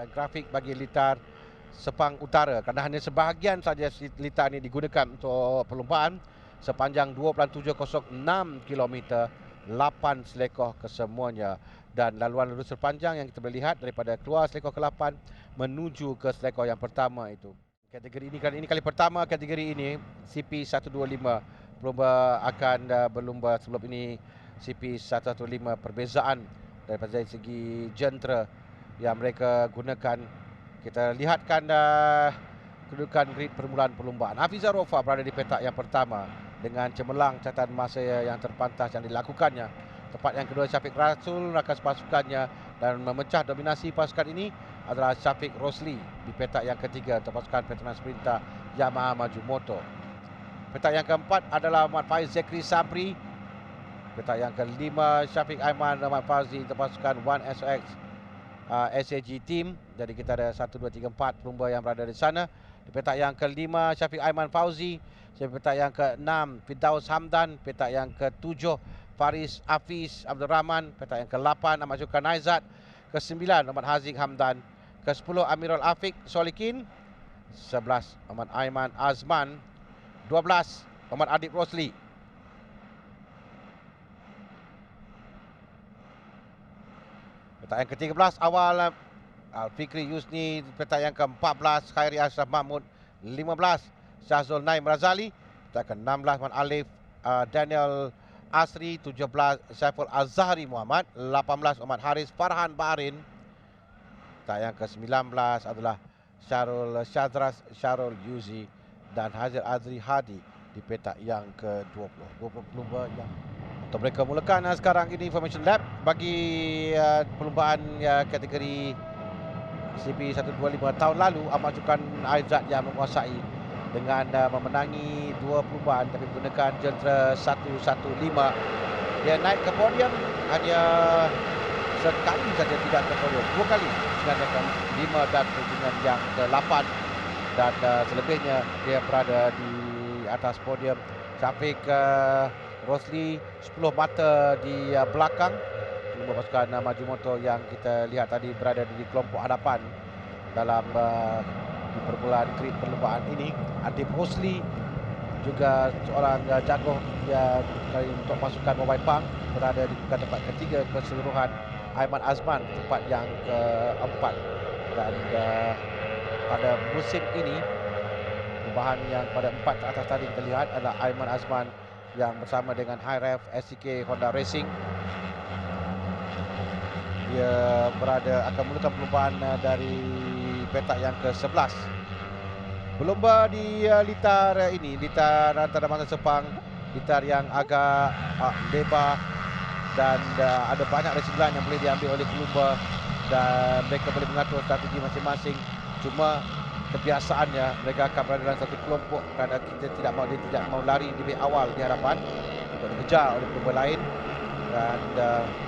memberikan grafik bagi litar Sepang Utara kerana hanya sebahagian saja litar ini digunakan untuk perlumbaan sepanjang 2.706 km, 8 selekoh kesemuanya, dan laluan lurus terpanjang yang kita boleh lihat daripada keluar selekoh ke-8 menuju ke selekoh yang pertama itu. Kategori ini kali pertama kategori ini CP125 pelumba akan berlumba. Sebelum ini CP115 perbezaan daripada segi jentera yang mereka gunakan. Kita lihatkan kedudukan grid permulaan perlumbaan. Hafizah Rofa berada di petak yang pertama dengan cemerlang catatan masa yang terpantas yang dilakukannya. Tempat yang kedua Syafiq Rasul rakan pasukannya, dan memecah dominasi pasukan ini adalah Syafiq Rosli di petak yang ketiga untuk pasukan Petronas Perintah Yamaha Maju Moto. Petak yang keempat adalah Ahmad Faiz Zekri Sabri. Petak yang kelima Syafiq Aiman Ahmad Fauzi untuk pasukan 1SOX SAG Team. Jadi kita ada 1, 2, 3, 4 pelumba yang berada di sana. Di petak yang kelima Syafiq Aiman Fauzi. Di petak yang keenam Firdaus Hamdan. Petak yang ketujuh Faris Hafiz Abdul Rahman. Petak yang ke-8 Ahmad Syukran Aizat. Ke-9 Ahmad Haziq Hamdan. Ke-10 Amirul Afiq Solikin. 11 Ahmad Aiman Azman. 12 Ahmad Adib Rosli. Petak yang ke-13 awal Al-Fikri Yusni. Petak yang ke-14 Khairi Ashraf Mahmud. 15 Syahzul Naim Razali. Petak ke-16 Ahmad Alif Daniel Asri. 17 Syaiful Azhari Muhammad. 18 Ahmad Haris Farhan Baharin. Petak yang ke-19 adalah Syarul Syadras Syarul Yuzi dan Hazir Azri Hadi di petak yang ke-20. 20 pelumba yang untuk mereka mulakan sekarang ini Information Lab bagi perlumbaan kategori CP125 tahun lalu. Ahmad Syukran Aizat yang menguasai dengan memenangi 2 perlumbaan tapi menggunakan jentera 115. Dia naik ke podium hanya sekali saja tidak ke podium, 2 kali dengan 5 dan perjalanan yang ke-8, dan selebihnya dia berada di atas podium. Syafiq Rosli 10 mata di belakang pelumba pasukan Maju Moto yang kita lihat tadi berada di kelompok hadapan dalam di permulaan grid perlumbaan ini. Adib Rosli juga seorang jago dia untuk pasukan Mobile Pang, berada di tempat ketiga keseluruhan. Aiman Azman tempat yang keempat, dan pada musim ini perubahan yang pada 4 ke atas tadi kita lihat adalah Aiman Azman yang bersama dengan HiRef SCK Honda Racing. Dia akan mulakan perlumbaan dari petak yang ke-11. Berlumba di litar ini, litar antara masa Sepang, litar yang agak lebar, dan ada banyak residuan yang boleh diambil oleh pelumba dan mereka boleh mengatur strategi masing-masing. Cuma kebiasaannya mereka akan berada dalam satu kelompok kerana dia tidak mau lari lebih awal di hadapan untuk dikejar oleh pelumba lain, dan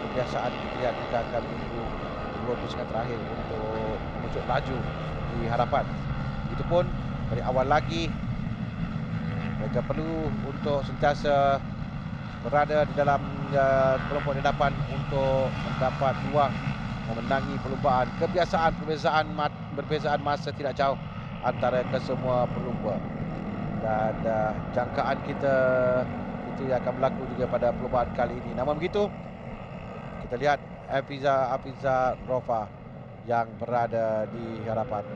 kebiasaan kita akan menunggu 2 pusingan terakhir untuk muncul laju di hadapan. Begitupun dari awal lagi mereka perlu untuk sentiasa berada di dalam kelompok di hadapan untuk mendapat peluang memenangi perlumbaan. Perbezaan masa tidak jauh antara kesemua pelumba, dan jangkaan kita itu yang akan berlaku juga pada perlumbaan kali ini. Namun begitu, kita lihat Hafizah Rofa yang berada di hadapan.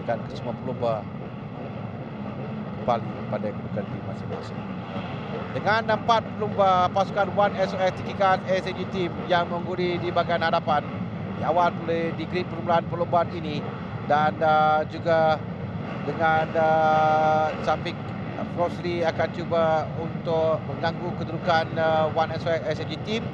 Dan semua pelumba kembali pada kedudukan di masing-masing. Dengan 4 pelumba pasukan 1SOX Tikikan SAG Team yang mengundi di bahagian hadapan di awal di grid perlumbaan ini, dan juga dengan Syafiq Rosli akan cuba untuk mengganggu kedudukan 1SOX SAG Team.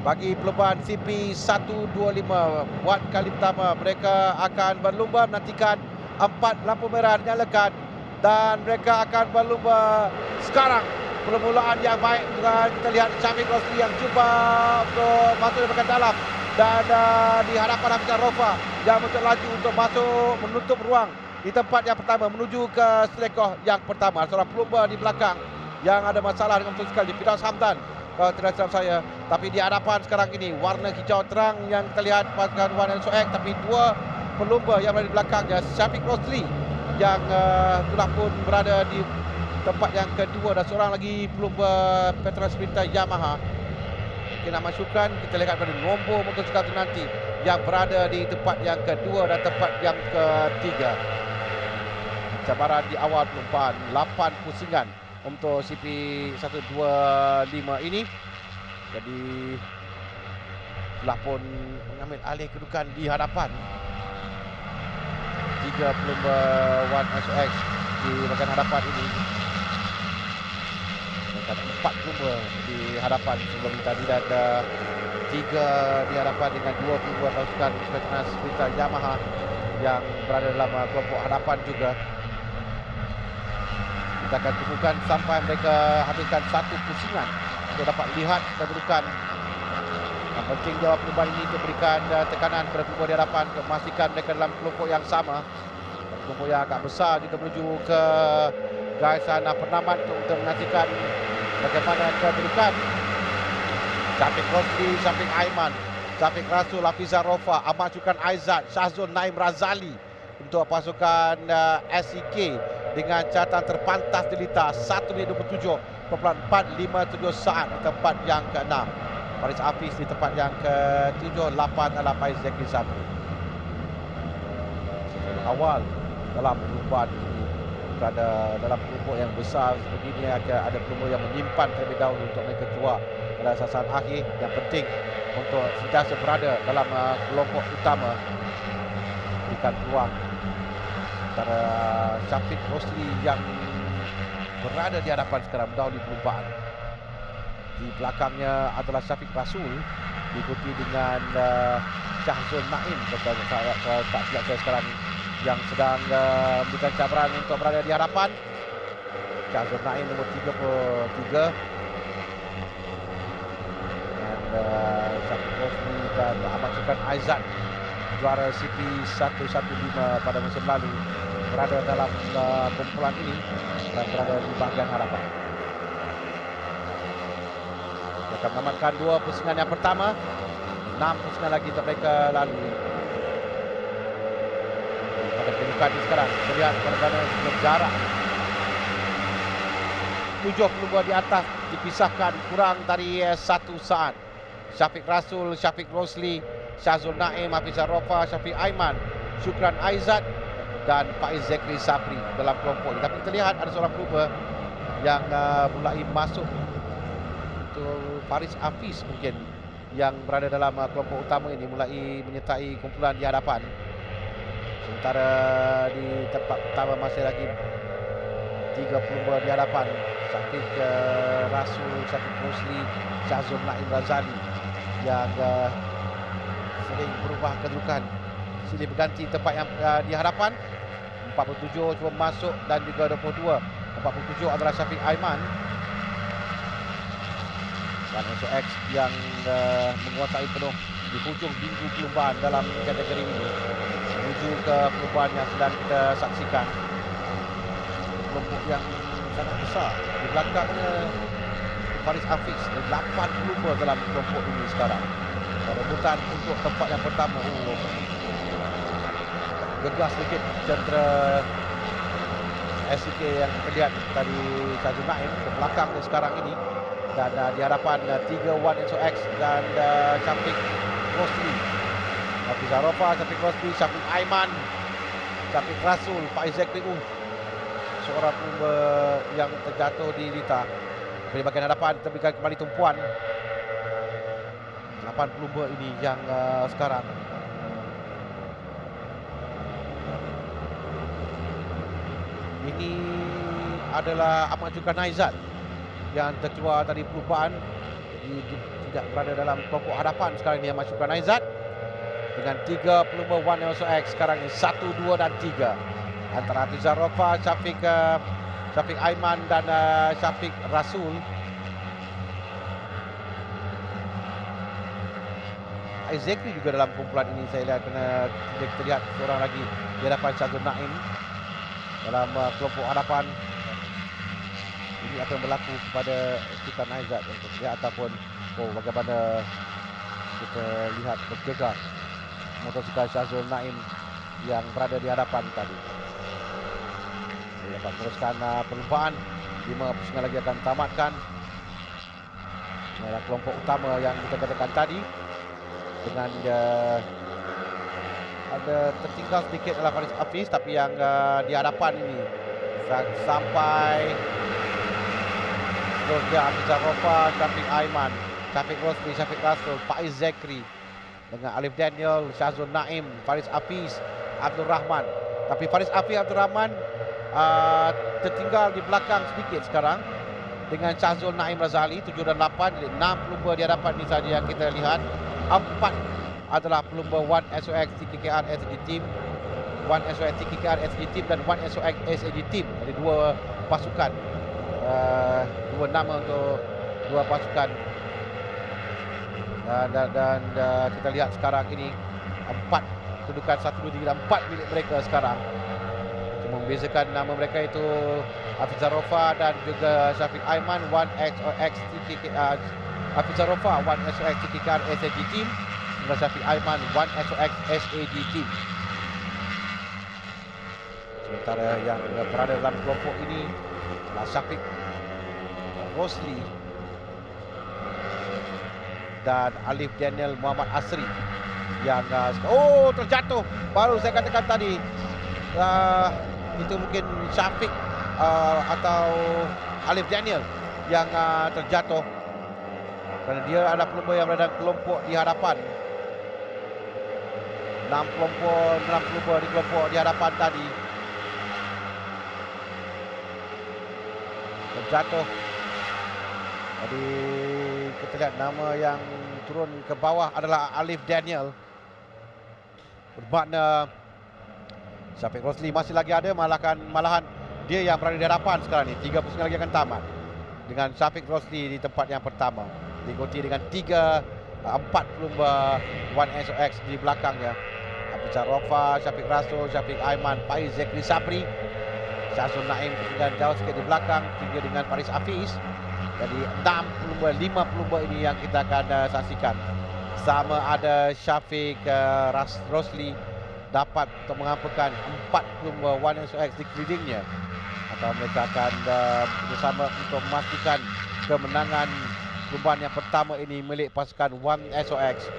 Bagi perlumbaan CP125 buat kali pertama, mereka akan berlumba menantikan 4 lampu merah dinyalakan, dan mereka akan berlumba sekarang. Permulaan yang baik juga kita lihat Syafiq Rosli yang cuba untuk masuk di bahagian dalam, dan di hadapan Hafizah Rofa yang mencoba laju untuk masuk menutup ruang di tempat yang pertama menuju ke selekoh yang pertama. Seorang pelumba di belakang yang ada masalah dengan betul sekali. Firdaus Hamdan kalau tidak silap saya. Tapi di hadapan sekarang ini warna hijau terang yang kita lihat pasukan Wan Soek, tapi dua pelumba yang berada di belakangnya, Syafiq Rosli yang telah pun berada di tempat yang kedua dan seorang lagi pelumba Petronas Sprinter Yamaha. Kita nak masukkan, kita lihat pada nombor motosikal itu nanti yang berada di tempat yang kedua dan tempat yang ketiga. Cabaran di awal perlumbaan 8 pusingan untuk CP125 ini. Jadi telah pun mengambil alih kedudukan di hadapan 3 pelumba Wan SOX di bahagian hadapan ini. Ada 4 pelumba di hadapan sebelum tadi, dan 3 di hadapan dengan 2 pelumba pasukan Petronas Sprinter Yamaha yang berada dalam kelompok hadapan juga. Kita akan tunggukan sampai mereka habiskan 1 pusingan untuk dapat lihat kedudukan. Yang penting jawab perubahan ini untuk berikan tekanan kepada pelumba di hadapan untuk memastikan mereka dalam kelompok yang sama. Kelompok yang agak besar juga menuju ke garisan penamat untuk menyaksikan bagaimana kedudukan. Syafiq Rosli, Syafiq Aiman, Syafiq Rasul, Hafizah Rofa, Ahmad Syukran Aizat, Syahzul Naim Razali untuk pasukan SEK dengan catatan terpantas jelita 1 minit 27.457 saat di tempat yang ke-6. Faris Hafiz di tempat yang ke-7, 8 adalah Faiz Zekri Sabri. Awal dalam perubahan ini berada dalam kelompok yang besar begini, ada pelumba yang menyimpan terlebih dahulu untuk mereka keluar pada sasaran akhir. Yang penting untuk sentiasa berada dalam kelompok utama, berikan peluang antara Syafiq Rosli yang berada di hadapan sekarang mendahului perlumbaan. Di belakangnya adalah Syafiq Rasul diikuti dengan Syahzul Naim, tak silap saya sekarang, yang sedang memberikan cabaran untuk berada di hadapan. Syahzul Naim nombor 33 dan Syafiq Rosli dan Ahmad Syukran Aizat, juara CP115 pada musim lalu, berada dalam kumpulan ini dan berada di bahagian hadapan. Dia akan menamatkan 2 pusingan yang pertama, 6 pusingan lagi untuk mereka lalui. Pada kedudukan ini sekarang terlihat bagaimana jarak 7 pelumba di atas dipisahkan kurang dari 1 saat. Syafiq Rasul, Syafiq Rosli, Syahzul Naim, Hafizah Rofa, Syafiq Aiman, Syukran Aizat dan Faiz Zekri Sabri dalam kelompok ini. Tapi kita lihat ada seorang pelumba yang mulai masuk, untuk Faris Hafiz mungkin, yang berada dalam kelompok utama ini mulai menyertai kumpulan di hadapan. Sementara di tempat pertama masih lagi 3 pelumba di hadapan, Syafiq Rasul, Syafiq Rosli, Syahzul Naim Razali yang sering berubah kedudukan, silih berganti tempat yang di hadapan. 47 cuba masuk dan juga 22. 47 adalah Syafiq Aiman dan SOX yang menguasai penuh di hujung minggu perlumbaan dalam kategori ini, menuju ke perlumbaan yang sedang kita saksikan. Kelompok yang sangat besar, di belakangnya Faris Hafiz, 8 pelumba dalam kelompok ini sekarang. Rebutan untuk tempat yang pertama. Gegas sedikit centera SK yang kita lihat tadi, Syahzul Naim ke belakang sekarang ini, dan di hadapan 3 Wan SOX dan Syafiq Rosli, Hafizah Rofa, Syafiq Rosli, Syafiq Aiman, Syafiq Rasul, Faiz Zekri, seorang pelumba yang terjatuh di lita. Di bahagian hadapan kita berikan kembali tumpuan 8 pelumba ini yang sekarang ini adalah Ahmad Syukran Aizat yang terkeluar dari perlumbaan, jadi tidak berada dalam kelompok hadapan sekarang ini. Ahmad Syukran Aizat dengan 3 pelumba Wan SOX sekarang ini 1, 2 dan 3 antara Hafizah Rofa, Syafiq Aiman dan Syafiq Rasul. Faiz Zekri juga dalam kumpulan ini, saya lihat, kena kita lihat seorang lagi di hadapan Syahzul Naim dalam kelompok hadapan. Di ini akan berlaku kepada Sultan Aizat ya, ataupun bagaimana kita lihat bergegar motosikal Syazul Naim yang berada di hadapan tadi. Dapat teruskan perlumbaan. 5 pusingan lagi akan tamatkan. Adalah kelompok utama yang kita katakan tadi, dengan ada tertinggal sedikit dalam Faris Hafiz, tapi yang di hadapan ini sampai terus dia Hafiz Zarofa, Syafiq Aiman, Syafiq Rosli, Syafiq Rasul, Faiz Zekri dengan Alif Daniel, Syazul Naim, Faris Hafiz, Abdul Rahman. Tapi Faris Hafiz, Abdul Rahman tertinggal di belakang sedikit sekarang dengan Syazul Naim Razali 7 dan 8. Jadi 6 pelumba di hadapan ini saja yang kita lihat. 4 adalah pelumba 1 SOX TKKR SAG Team, 1 SOX TKKR SAG Team dan 1 SOX SAG Team. Jadi 2 pasukan, 2 nama untuk 2 pasukan. Dan kita lihat sekarang ini 4 kedudukan 1, 2, 3 dan 4 milik mereka sekarang. Membezakan nama mereka itu Hafiz Zarofa dan juga Syafiq Aiman 1SOX TKKR, Hafiz Zarofa 1SOX TKKR SAG Team dan Syafiq Aiman 1SOX SAG Team. Sementara yang berada dalam kelompok ini adalah Syafiq Rosli dan Alif Daniel Muhammad Asri yang terjatuh. Baru saya katakan tadi, itu mungkin Syafiq atau Alif Daniel yang terjatuh, kerana dia adalah pelumba yang berada dalam kelompok di hadapan. 6 pelumba di kelompok di hadapan tadi terjatuh. Jadi kita lihat nama yang turun ke bawah adalah Alif Daniel. Bermakna Syafiq Rosli masih lagi ada, malahan dia yang berada di hadapan sekarang ni. 3 pusingan lagi akan tamat dengan Syafiq Rosli di tempat yang pertama, diikuti dengan 4 pelumba 1 SOX di belakangnya. Hafiz Zarofa, Syafiq Rasul, Syafiq Aiman, Faiz Zekri Sabri, Syazul Naim ketinggalan jauh sikit di belakang, 3 dengan Faris Hafiz. Jadi 6 pelumba, 5 pelumba ini yang kita akan saksikan. Sama ada Syafiq Rosli dapat untuk mengampakan 4 pelumba 1 SOX di kelilingnya, atau mereka akan bersama untuk memastikan kemenangan perlumbaan yang pertama ini milik pasukan 1 SOX.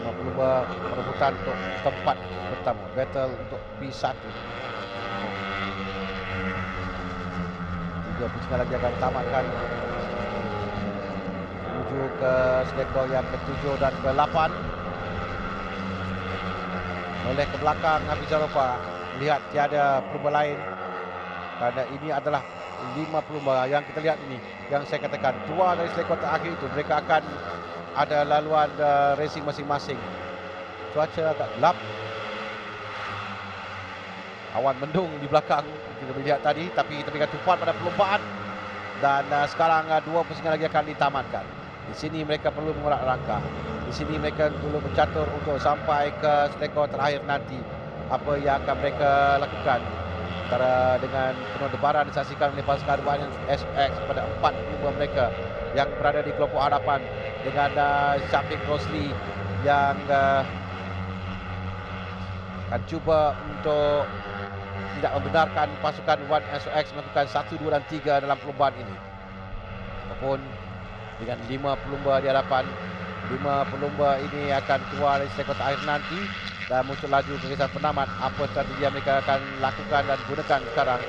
5 pelumba perebutan untuk tempat pertama, battle untuk P1. 3 pusingan lagi akan tamatkan menuju ke selektor yang ke-7 dan ke-8. Oleh ke belakang Hafiz Zarofa, lihat tiada pelumba lain, kerana ini adalah 5 pelumba yang kita lihat ini, yang saya katakan keluar dari selektor terakhir itu, mereka akan ada laluan racing masing-masing. Cuaca agak gelap, awan mendung di belakang kita lihat tadi, tapi kita berikan tumpuan pada perlumbaan. Dan sekarang 2 pusingan lagi akan ditamatkan. Di sini mereka perlu mengurat langkah. Di sini mereka perlu mencatur untuk sampai ke selektor terakhir nanti. Apa yang akan mereka lakukan? Antara dengan penuh debaran disaksikan oleh pasukan 1 SOX pada 4 pelumba mereka yang berada di kelompok hadapan, dengan Syafiq Rosli yang akan cuba untuk tidak membenarkan pasukan 1 SOX melakukan 1, 2 dan 3 dalam perlumbaan ini. Apapun dengan 5 pelumba di hadapan, 5 pelumba ini akan keluar dari selektor akhir nanti dan muncul laju kegiatan penamat. Apa strategi yang mereka akan lakukan dan gunakan sekarang?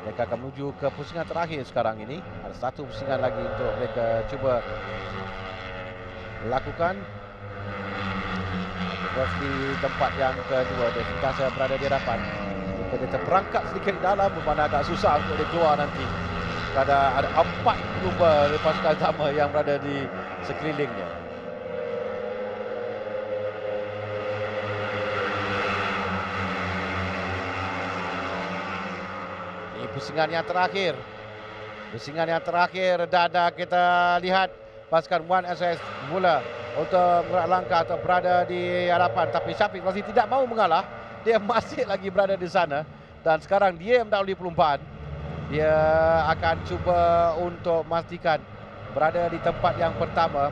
Mereka akan menuju ke pusingan terakhir sekarang ini. Ada 1 pusingan lagi untuk mereka cuba lakukan. Terus di tempat yang kedua, dia sentiasa berada di hadapan. Jika dia terperangkap sedikit di dalam, bermakna agak susah untuk dia keluar nanti. Ada 4 pelumba dari pasukan utama yang berada di sekelilingnya. Ini pusingan yang terakhir. Pusingan yang terakhir, dan kita lihat pasukan 1 SOX mula untuk mengerak langkah atau berada di hadapan. Tapi Syafiq Rosli tidak mahu mengalah. dia masih lagi berada di sana. Dan sekarang dia mendahului perlumbaan. Dia akan cuba untuk memastikan berada di tempat yang pertama.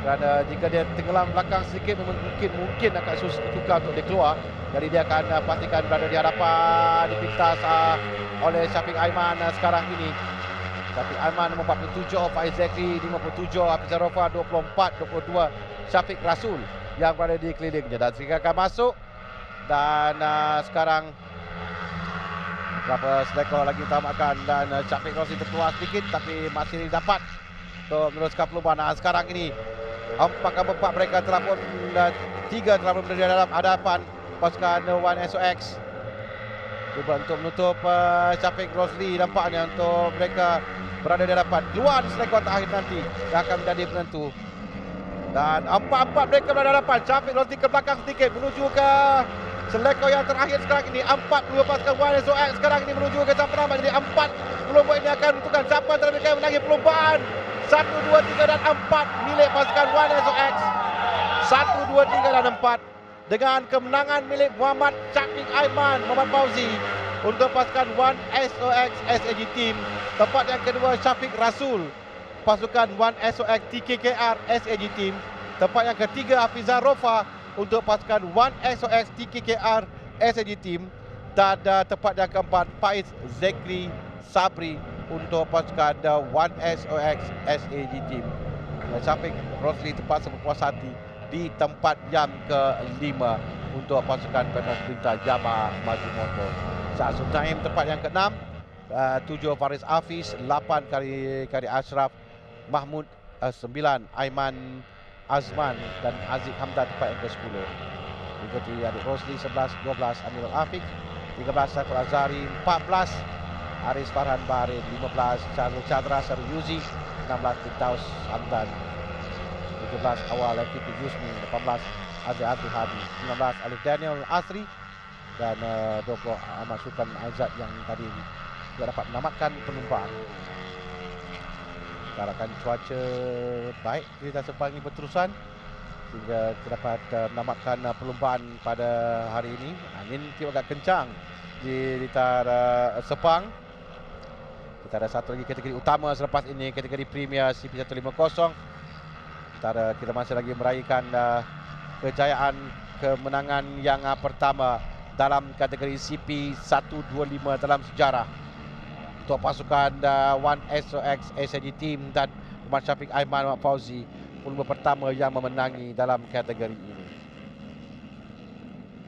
Kerana jika dia tenggelam belakang sedikit, mungkin akan sukar untuk dia keluar. Jadi dia akan pastikan berada di hadapan, dipintas oleh Syafiq Aiman sekarang ini. Syafiq Aiman nombor 47, Faiz Zekri 57, Hafiz Rofa 24, 22, Syafiq Rasul yang berada di kelilingnya. Dan Sri akan masuk. Dan sekarang berapa selekor lagi utamakan. Dan Syafiq Rasul terkeluar sedikit tapi masih dapat untuk meneruskan perlumbaan. Sekarang ini 4x4 mereka telah pun 3 telah berada di dalam hadapan pasukan One SOX. Cuba untuk menutup Syafiq Rosli nampaknya untuk mereka berada di hadapan. Keluar di selekor terakhir nanti yang akan menjadi penentu. Dan 4-4 mereka berada di hadapan. Syafiq Rosli ke belakang sedikit menuju ke selekor yang terakhir sekarang ini. 42 pasukan One SOX sekarang ini menuju ke siapa nama. Jadi 4 perlombaan ini akan menentukan siapa antara mereka yang menangis perlombaan. 1, 2, 3 dan 4 milik pasukan One SOX. 1, 2, 3 dan 4 dengan kemenangan milik Muhammad Syafiq Aiman, Muhammad Fauzi untuk pasukan One SOX SAG Team. Tempat yang kedua Syafiq Rasul, pasukan One SOX TKKR SAG Team. Tempat yang ketiga Hafizah Rofa untuk pasukan One SOX TKKR SAG Team. Dan tempat yang keempat Faiz Zekri Sabri untuk pasukan One SOX SAG Team. Syafiq Rosli terpaksa berpuas hati di tempat yang ke-5 untuk pasukan Petronas Sprinter Jabar Maju Motor. Syahzul Naim tempat yang ke-6, 7 Faris Hafiz, 8 Kari Ashraf Mahmud, 9 Aiman Azman dan Aziz Hamdan tempat yang ke-10. Ikuti adik Rosli 11, 12 Amirul Afiq, 13 Saiful Azhari, 14 Aris Farhan Baharin, 15 Syazul Chandra Saru Yuzi, 16 Firdaus Hamdan, 17 Awal Fikri Yusni, 18 Aziz Abdul Hadi, 19 Alif Daniel Asri dan 20 Ahmad Syukran Aizat yang tadi tidak dapat menamatkan perlumbaan. Kita harapkan cuaca baik kita sepang ini berterusan sehingga kita dapat menamatkan perlumbaan pada hari ini. Angin tiup agak kencang di litar Sepang. Kita ada satu lagi kategori utama selepas ini, kategori Premier CP150. Kita masih lagi meraihkan kejayaan kemenangan yang pertama dalam kategori CP125 dalam sejarah untuk pasukan One SOX SAG Team dan Muhammad Syafiq Aiman Muhammad Fauzi, pelumba pertama yang memenangi dalam kategori ini.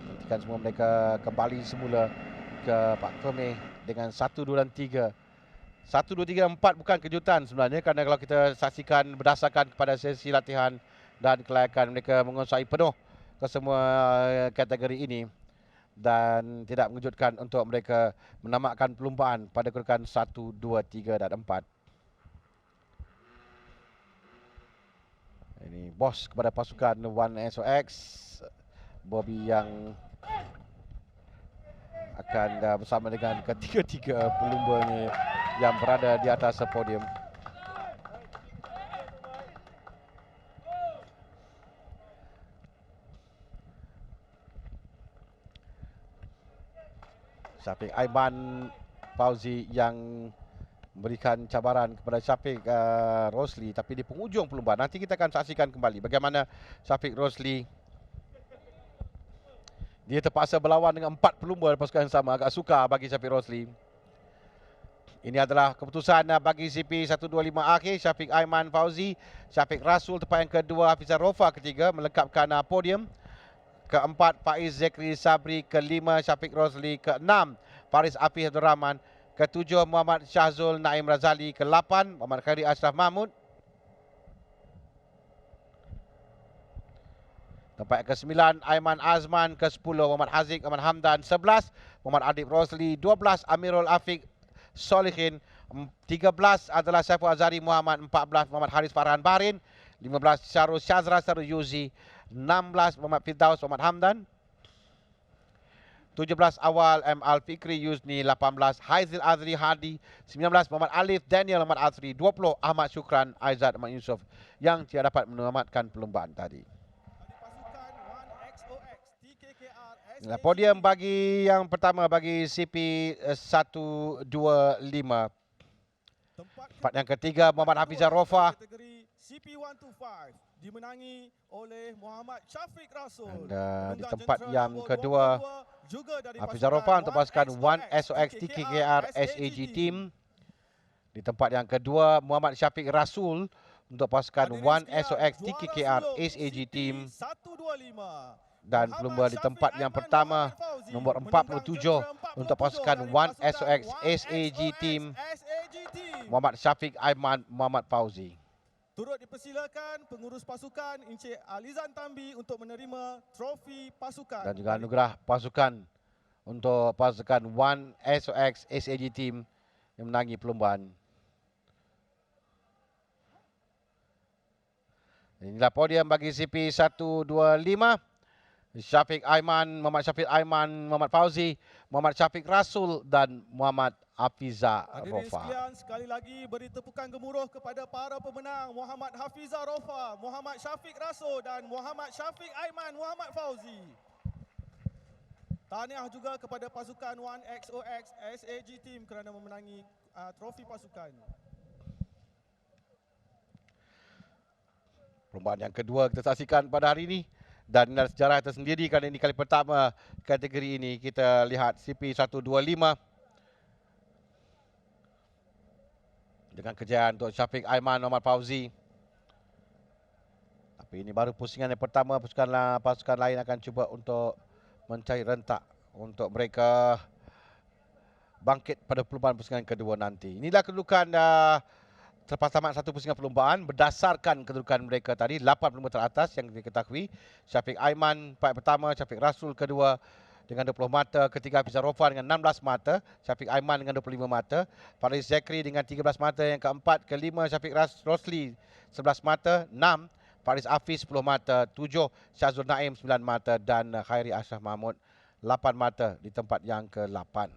Nantikan semua mereka kembali semula ke Pak Kemeh dengan 1, 2 dan 3. 1, 2, 3 dan 4 bukan kejutan sebenarnya, kerana kalau kita saksikan berdasarkan kepada sesi latihan dan kelayakan, mereka menguasai penuh ke semua kategori ini dan tidak mengejutkan untuk mereka menamatkan perlumbaan pada kedudukan 1, 2, 3 dan 4. Ini bos kepada pasukan One SOX, Bobby yang akan bersama dengan ketiga-tiga pelumbanya yang berada di atas podium. Syafiq Aiman Fauzi yang memberikan cabaran kepada Syafiq Rosli, tapi di penghujung perlumbaan nanti kita akan saksikan kembali bagaimana Syafiq Rosli dia terpaksa berlawan dengan 4 pelumba pasukan yang sama. Agak sukar bagi Syafiq Rosli. Ini adalah keputusan bagi CP125 akhir. Syafiq Aiman Fauzi, Syafiq Rasul tempat yang kedua, Hafizah Rofa ketiga melengkapkan podium. Keempat Faiz Zekri Sabri, kelima Syafiq Rosli, keenam Faris Hafiz Abdul Rahman, ketujuh Muhammad Syahzul Naim Razali, ke-8 Muhammad Khairi Ashraf Mahmud. Tempat ke-9 Aiman Azman, ke-10 Muhammad Haziq Ahmad Hamdan, 11 Muhammad Adib Rosli, 12 Amirul Afiq Solihin, 13 adalah Saiful Azhari Muhammad, 14 Muhammad Haris Farhan Baharin, 15 Syarul Syazra Saru Yuzi, 16 Muhammad Firdaus Muhammad Hamdan, 17 Awal M. Al-Fikri Yuzni, 18 Haizil Azri Hadi, 19 Muhammad Alif Daniel Muhammad Azri, 20 Ahmad Syukran Aizat Ahmad Yusof yang tidak dapat menamatkan perlumbaan tadi. Podium bagi yang pertama bagi CP 125. Tempat yang ketiga Muhammad Hafizah Rofa. Kategori CP125 dimenangi oleh Muhammad Syafiq Rasul. Dan di tempat yang kedua Hafizah Rofa untuk pasukan 1SOX TKKR SAG Team. Di tempat yang kedua Muhammad Syafiq Rasul untuk pasukan 1SOX TKKR SAG Team. 125. Dan pelumba di tempat yang pertama nombor 47 untuk pasukan 1SOX SAG Team Muhammad Syafiq Aiman Muhammad Fauzi. Turut dipersilakan pengurus pasukan Encik Alizan Tambi untuk menerima trofi pasukan. Dan juga anugerah pasukan untuk pasukan 1SOX SAG Team yang menangi perlumbaan. Inilah podium bagi CP 125. Syafiq Aiman, Muhammad Syafiq Aiman, Muhammad Fauzi, Muhammad Syafiq Rasul dan Muhammad Hafizah Hadirin Rofa. sekalian, sekali lagi beri tepukan gemuruh kepada para pemenang Muhammad Hafizah Rofa, Muhammad Syafiq Rasul dan Muhammad Syafiq Aiman Muhammad Fauzi. Tahniah juga kepada pasukan 1XOX SAG Team kerana memenangi trofi pasukan. Perlombaan yang kedua kita saksikan pada hari ini. Dan dalam sejarah tersendiri kerana ini kali pertama kategori ini kita lihat CP 125 dengan kejayaan untuk Syafiq Aiman Muhammad Fauzi. Tapi ini baru pusingan yang pertama, pasukan lain akan cuba untuk mencari rentak untuk mereka bangkit pada perlombaan pusingan kedua nanti. Inilah kedudukan selepas tamat satu pusingan perlombaan berdasarkan kedudukan mereka tadi 8 pelumba teratas yang diketahui. Syafiq Aiman part pertama, Syafiq Rasul kedua dengan 20 mata, ketiga Hafizah Rofa dengan 16 mata, Syafiq Aiman dengan 25 mata, Faris Zakri dengan 13 mata, yang keempat, kelima Syafiq Rosli 11 mata, 6 Faris Hafiz 10 mata, 7 Syazul Naim 9 mata dan Khairi Ashraf Mahmud 8 mata di tempat yang ke-8.